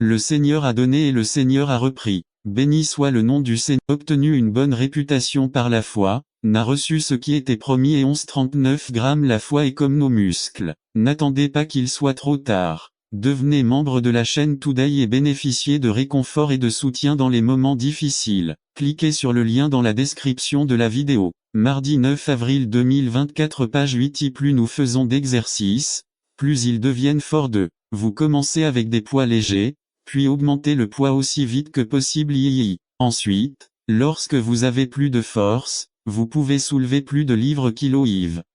Le Seigneur a donné et le Seigneur a repris. Béni soit le nom du Seigneur. Obtenu une bonne réputation par la foi, n'a reçu ce qui était promis et 11,39 grammes. La foi est comme nos muscles. N'attendez pas qu'il soit trop tard. Devenez membre de la chaîne Today et bénéficiez de réconfort et de soutien dans les moments difficiles. Cliquez sur le lien dans la description de la vidéo. Mardi 9 avril 2024 page 8. Plus nous faisons d'exercices, plus ils deviennent forts de. Vous commencez avec des poids légers, puis augmentez le poids aussi vite que possible. Ensuite, lorsque vous avez plus de force, vous pouvez soulever plus de livres kilo.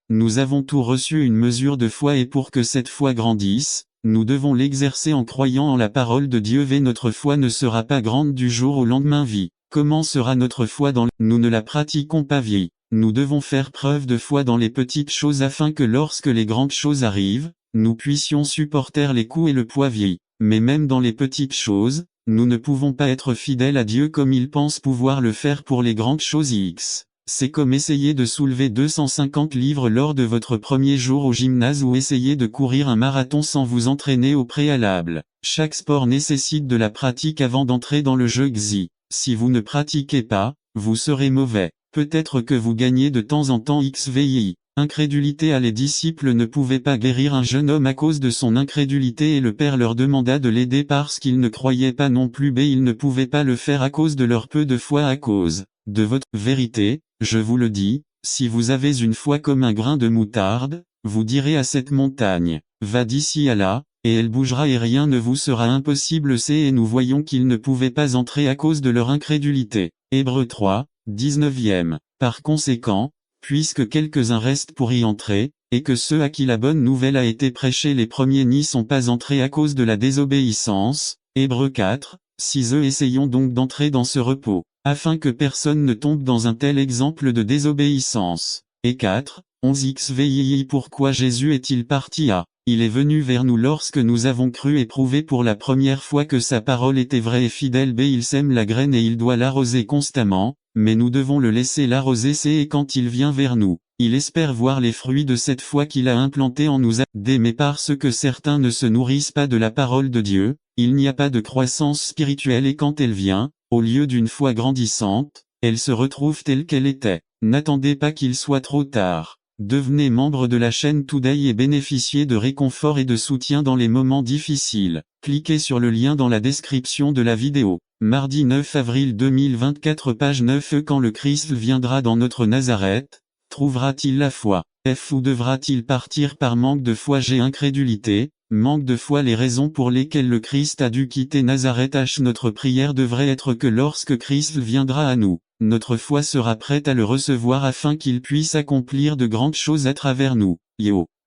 Nous avons tous reçu une mesure de foi et pour que cette foi grandisse, nous devons l'exercer en croyant en la parole de Dieu. Notre foi ne sera pas grande du jour au lendemain. Comment sera notre foi nous ne la pratiquons pas. Nous devons faire preuve de foi dans les petites choses afin que lorsque les grandes choses arrivent, nous puissions supporter les coups et le poids. Mais même dans les petites choses, nous ne pouvons pas être fidèles à Dieu comme il pense pouvoir le faire pour les grandes choses. C'est comme essayer de soulever 250 livres lors de votre premier jour au gymnase ou essayer de courir un marathon sans vous entraîner au préalable. Chaque sport nécessite de la pratique avant d'entrer dans le jeu. Si vous ne pratiquez pas, vous serez mauvais. Peut-être que vous gagnez de temps en temps. Incrédulité. Les disciples ne pouvaient pas guérir un jeune homme à cause de son incrédulité et le Père leur demanda de l'aider parce qu'ils ne croyaient pas non plus. Ils ne pouvaient pas le faire à cause de leur peu de foi. À cause de votre vérité, je vous le dis, si vous avez une foi comme un grain de moutarde, vous direz à cette montagne, va d'ici à là, et elle bougera et rien ne vous sera impossible. Et nous voyons qu'ils ne pouvaient pas entrer à cause de leur incrédulité. Hébreux 3, 19e. Par conséquent, puisque quelques-uns restent pour y entrer, et que ceux à qui la bonne nouvelle a été prêchée les premiers n'y sont pas entrés à cause de la désobéissance, Hébreux 4, 6. Essayons donc d'entrer dans ce repos, afin que personne ne tombe dans un tel exemple de désobéissance. Et 4, 11 xvii. Pourquoi Jésus est-il parti à? Il est venu vers nous lorsque nous avons cru et prouvé pour la première fois que sa parole était vraie et fidèle. Il sème la graine et il doit l'arroser constamment, mais nous devons le laisser l'arroser. Et quand il vient vers nous, il espère voir les fruits de cette foi qu'il a implantée en nous. Mais parce que certains ne se nourrissent pas de la parole de Dieu, il n'y a pas de croissance spirituelle et quand elle vient, au lieu d'une foi grandissante, elle se retrouve telle qu'elle était. N'attendez pas qu'il soit trop tard. Devenez membre de la chaîne Today et bénéficiez de réconfort et de soutien dans les moments difficiles. Cliquez sur le lien dans la description de la vidéo. Mardi 9 avril 2024 page 9. Quand le Christ viendra dans notre Nazareth, trouvera-t-il la foi? Ou devra-t-il partir par manque de foi? Incrédulité, manque de foi. Les raisons pour lesquelles le Christ a dû quitter Nazareth. Notre prière devrait être que lorsque Christ viendra à nous, notre foi sera prête à le recevoir afin qu'il puisse accomplir de grandes choses à travers nous.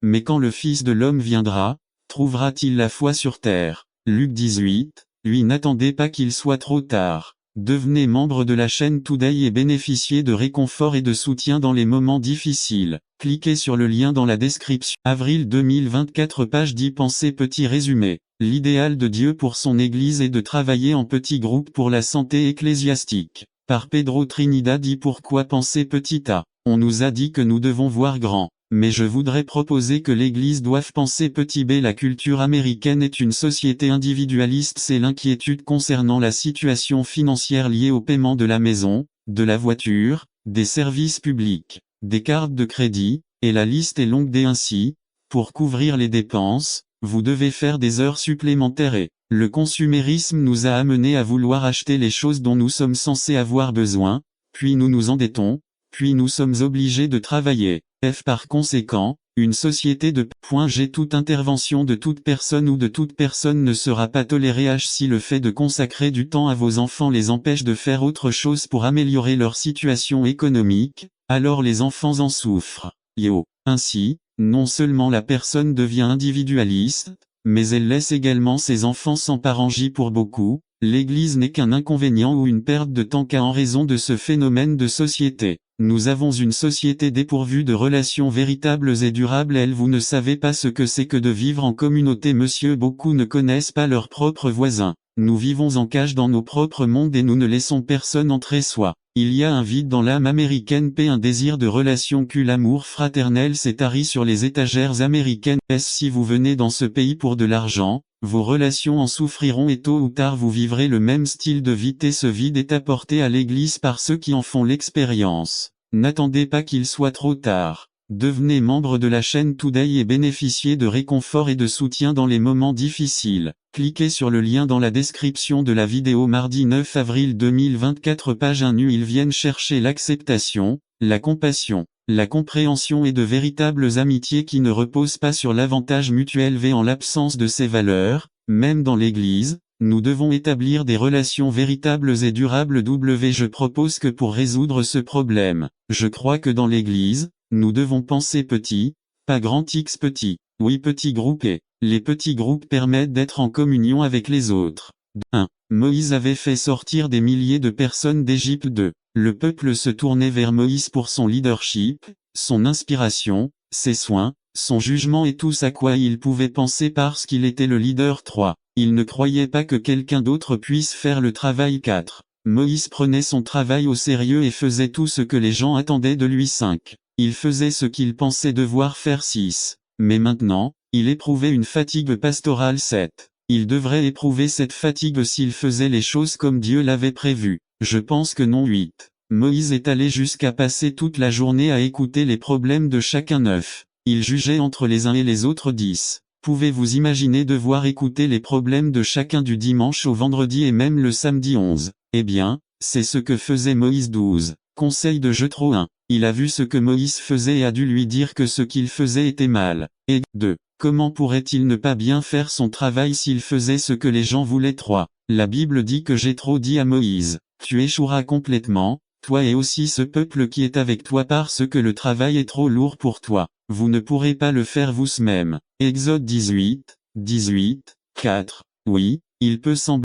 Mais quand le Fils de l'homme viendra, trouvera-t-il la foi sur terre? Luc 18, n'attendez pas qu'il soit trop tard. Devenez membre de la chaîne Today et bénéficiez de réconfort et de soutien dans les moments difficiles. Cliquez sur le lien dans la description. Avril 2024 page 10. Pensée. Petit résumé. L'idéal de Dieu pour son Église est de travailler en petits groupes pour la santé ecclésiastique. Par Pedro Trinidad. Pourquoi penser petit a? On nous a dit que nous devons voir grand. Mais je voudrais proposer que l'Église doive penser petit b. La culture américaine est une société individualiste. C'est l'inquiétude concernant la situation financière liée au paiement de la maison, de la voiture, des services publics, des cartes de crédit, et la liste est longue. Ainsi, pour couvrir les dépenses, vous devez faire des heures supplémentaires et le consumérisme nous a amenés à vouloir acheter les choses dont nous sommes censés avoir besoin, puis nous nous endettons, puis nous sommes obligés de travailler. Par conséquent, une société de G. Toute intervention de toute personne ou de toute personne ne sera pas tolérée. Si le fait de consacrer du temps à vos enfants les empêche de faire autre chose pour améliorer leur situation économique, alors les enfants en souffrent. Ainsi, non seulement la personne devient individualiste, mais elle laisse également ses enfants sans parents. Pour beaucoup, l'Église n'est qu'un inconvénient ou une perte de temps en raison de ce phénomène de société. Nous avons une société dépourvue de relations véritables et durables. Vous ne savez pas ce que c'est que de vivre en communauté. Beaucoup ne connaissent pas leurs propres voisins. Nous vivons en cage dans nos propres mondes et nous ne laissons personne entrer soi. Il y a un vide dans l'âme américaine un désir de relation l'amour fraternel s'est tari sur les étagères américaines. Si vous venez dans ce pays pour de l'argent, vos relations en souffriront et tôt ou tard vous vivrez le même style de vie et ce vide est apporté à l'église par ceux qui en font l'expérience. N'attendez pas qu'il soit trop tard. Devenez membre de la chaîne Today et bénéficiez de réconfort et de soutien dans les moments difficiles. Cliquez sur le lien dans la description de la vidéo mardi 9 avril 2024 page 1 nu. Ils viennent chercher l'acceptation, la compassion, la compréhension et de véritables amitiés qui ne reposent pas sur l'avantage mutuel en l'absence de ces valeurs, même dans l'Église. Nous devons établir des relations véritables et durables. Je propose que pour résoudre ce problème, je crois que dans l'Église, nous devons penser petit, pas grand X petit. Oui, petit groupe et les petits groupes permettent d'être en communion avec les autres. 1. Moïse avait fait sortir des milliers de personnes d'Égypte. 2. Le peuple se tournait vers Moïse pour son leadership, son inspiration, ses soins, son jugement et tout à quoi il pouvait penser parce qu'il était le leader. 3. Il ne croyait pas que quelqu'un d'autre puisse faire le travail. 4. Moïse prenait son travail au sérieux et faisait tout ce que les gens attendaient de lui. 5. Il faisait ce qu'il pensait devoir faire. 6. Mais maintenant, il éprouvait une fatigue pastorale. 7. Il devrait éprouver cette fatigue s'il faisait les choses comme Dieu l'avait prévu. Je pense que non. 8. Moïse est allé jusqu'à passer toute la journée à écouter les problèmes de chacun. 9. Il jugeait entre les uns et les autres. 10. Pouvez-vous imaginer devoir écouter les problèmes de chacun du dimanche au vendredi et même le samedi. 11. Eh bien, c'est ce que faisait Moïse. 12. Conseil de Jethro. 1. Il a vu ce que Moïse faisait et a dû lui dire que ce qu'il faisait était mal. Et 2. Comment pourrait-il ne pas bien faire son travail s'il faisait ce que les gens voulaient? 3. La Bible dit que Jethro dit à Moïse, tu échoueras complètement, toi et aussi ce peuple qui est avec toi parce que le travail est trop lourd pour toi. Vous ne pourrez pas le faire vous-même. Exode 18, 4. Oui, il peut sembler